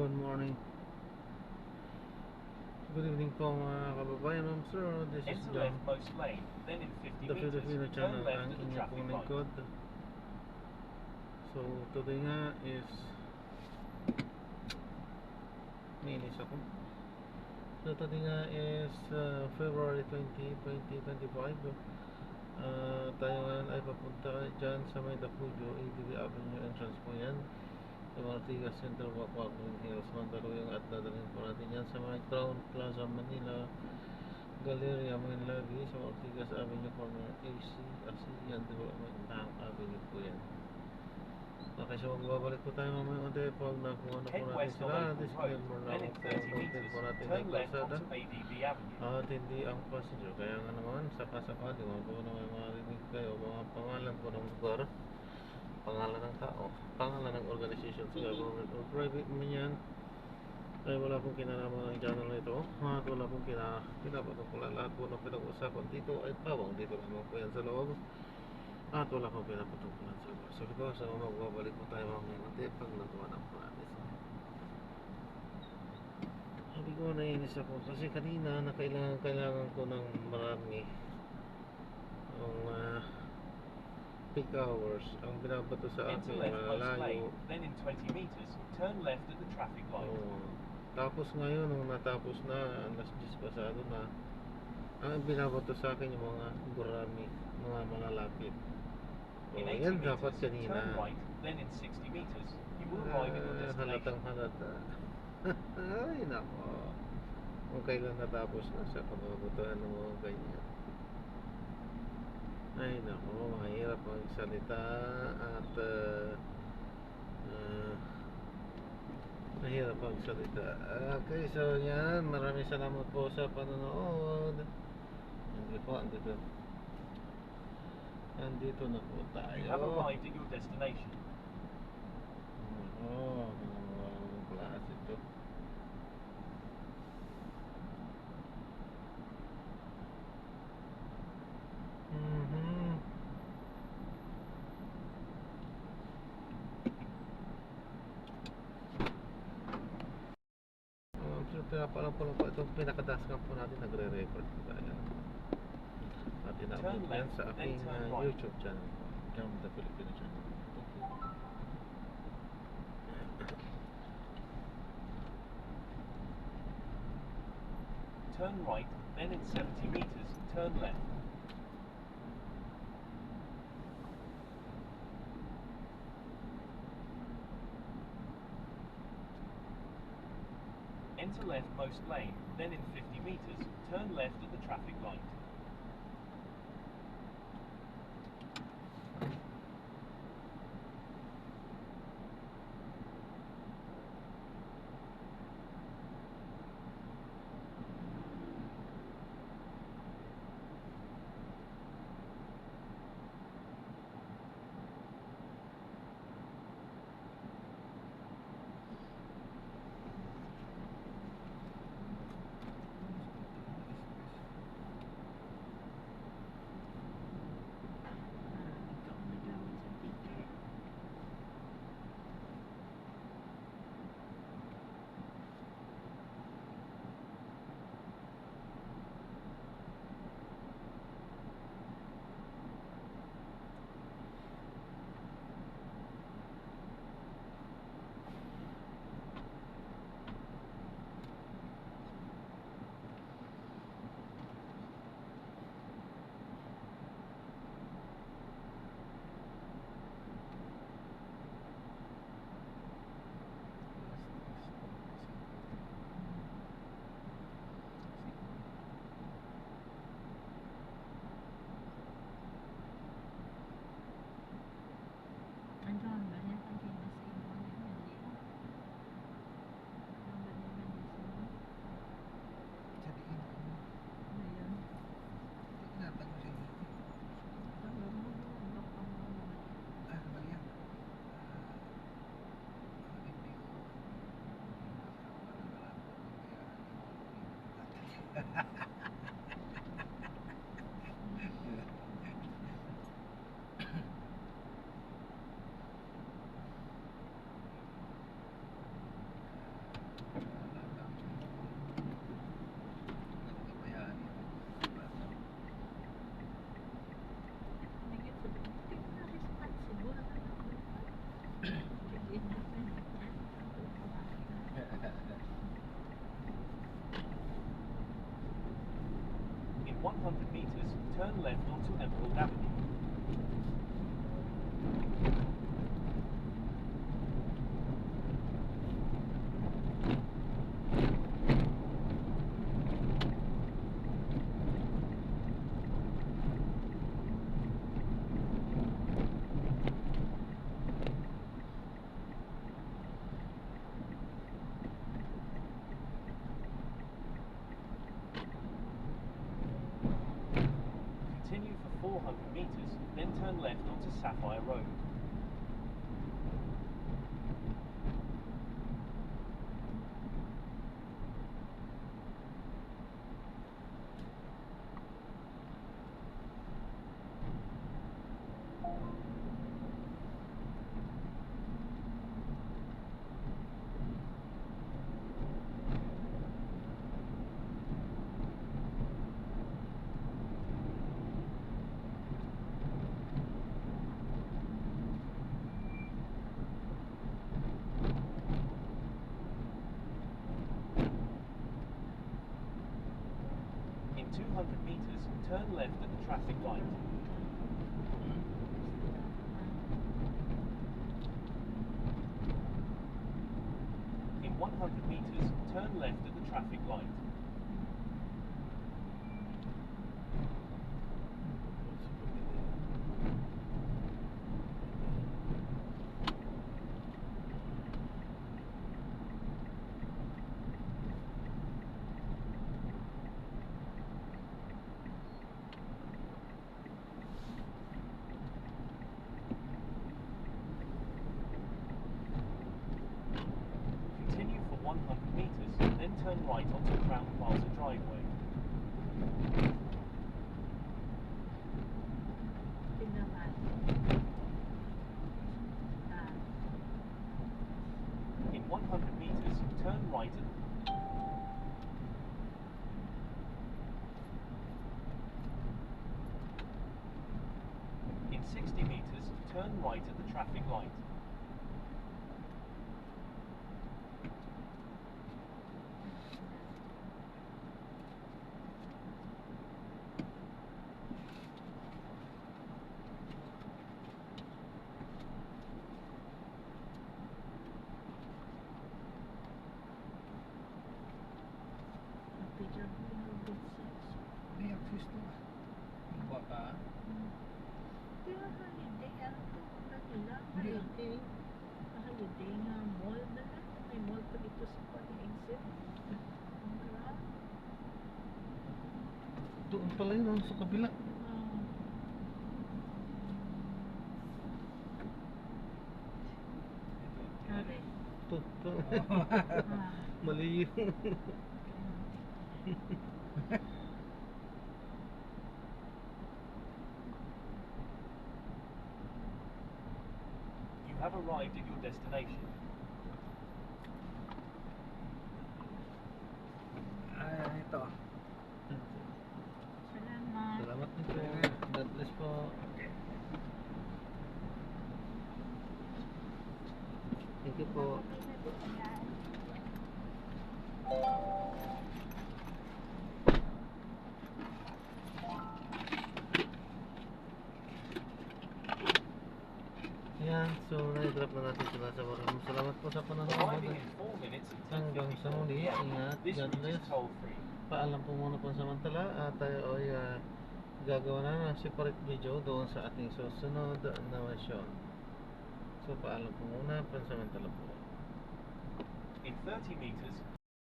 Good morning. Good evening po mga kababayan. Ma'am sir, this is Enter John, leftmost lane, then in 50 the meters, Filipino turn channel, left ang at the inyong traffic pong light. lingkod. So today nga is nainis ako. So today nga is February 20, 2025. Tayo ngayon ay papunta dyan sa may Dapujo, ADB Avenue entrance po yan. Sa Martigas Central Walkway, Green Hills, Mandaluyong, at dadalhin po natin yan sa may Crown Plaza, Manila, Galleria, Manlavi, sa Ortigas Avenue, corner AC, ASEAN Development Bank Avenue po yan. Okay, so magbabalik po tayo mamaya unti pag nakuha na po Head natin west on sila. Oakland Disclaimer Road, lang then in po 30 ang content meters, po natin ay turn left kalsada onto ADB Avenue. at hindi ang passenger. Kaya nga naman, sakasakali mo po na may marinig kayo mga pangalan po ng lugar, pangalan ng tao, pangalan ng organization sa government or private man yan, ay wala pong kinalaman ng channel na ito at wala pong pinapatukulan. Lahat po ng pinag-usapan dito ay pawang dito lamang po yan sa loob at wala pong pinapatukulan sa labas. So ito, so magbabalik po tayo mamaya natin pag nagawa na po natin. Sabi ko, nainis ako kasi kanina na kailangan ko ng marami ang peak hours ang binabato sa Enter akin leftmost malalayo. lane, then in 20 meters, turn left at the traffic light. Tapos ngayon nung natapos na alas 10 pasado na, ang binabato sa akin yung mga gurami, mga malalapit. In 80 Yan meters, dapat kanina. turn right, then in 60 meters, you will arrive at your destination. Halatang halata. Ay nako, kung kailan natapos na sa pagbabutuhan ng mga ganyan. Ay nako, mahirap magsalita at mahirap magsalita. Okay, so yan, maraming salamat po sa panonood. Andito na po tayo. You have arrived at your destination. Anong klase ito? Kaya parang po itong pinakadaskan po natin, nagre-record po tayo at in-upload yan sa aking YouTube channel, John the Filipino channel. Turn right, then in 70 meters, turn left. Enter leftmost lane, then in 50 meters, turn left at the traffic light. turn left onto Emerald Avenue. Continue for 400 meters, then turn left onto Sapphire Road. In 200 meters, turn left at the traffic light. In 100 meters, turn left at the traffic light. Continue for 100 meters, then turn right onto Crown Plaza Driveway. In 100 meters, turn right at In 60 meters, turn right at the traffic light. May access to ah. Buwa ka? Hindi. Holiday nga mall na lang. May mall pa dito sa pag-exit. Ang grab. Doon pala yun, sa kabila. Kare. Ito. Ah. Mali yun. You have arrived at your destination. Ito. Salamat. Salamat din po. God bless po. Thank you po. Ayan, so na-drop na natin sila sa Warangon. Salamat po sa Arriving panonood. in 4 minutes and Hanggang sa muli, 10:52 ingat, This God route is bless. toll free. Paalam po muna pansamantala at tayo ay gagawa na ng separate video doon sa ating susunod na mission. So paalam po muna pansamantala po. In 30 meters,